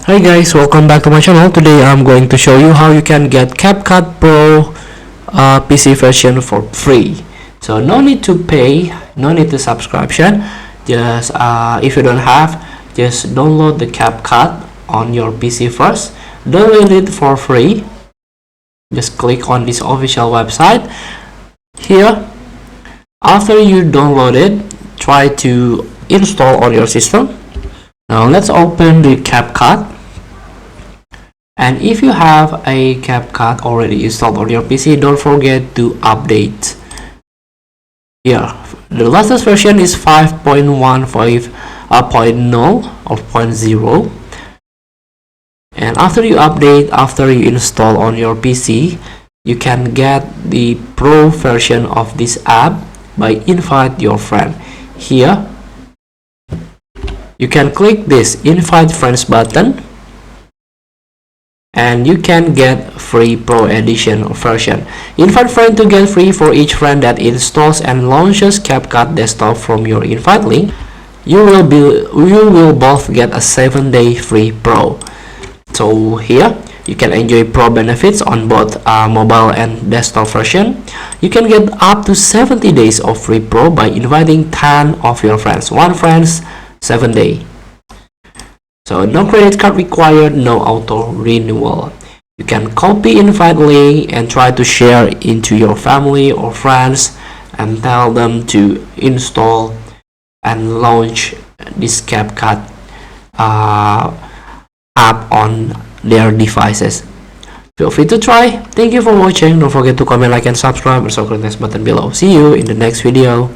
Hi guys, welcome back to my channel. Today I'm going to show you how you can get CapCut Pro PC version for free. So no need to pay, no need to subscription. Just if you don't have, just download the CapCut on your PC first. Download it for free. Just click on this official website. Here, after you download it, try to install on your system. Now let's open the CapCut. And if you have a CapCut already installed on your PC, don't forget to update. Here, the latest version is 5.15.0 or 0.0. And after you update, after you install on your PC, you can get the Pro version of this app by invite your friend. Here, you can click this invite friends button, and you can get free Pro edition version. Invite friend to get free for each friend that installs and launches CapCut desktop from your invite link. You will both get a 7-day free Pro. So here you can enjoy Pro benefits on both mobile and desktop version. You can get up to 70 days of free Pro by inviting 10 of your friends. One friends, 7 days. So no credit card required, no auto renewal. You can copy invite link and try to share into your family or friends and tell them to install and launch this CapCut app on their devices. Feel free to try. Thank you for watching. Don't forget to comment, like, and subscribe, and click the next button below. See you in the next video.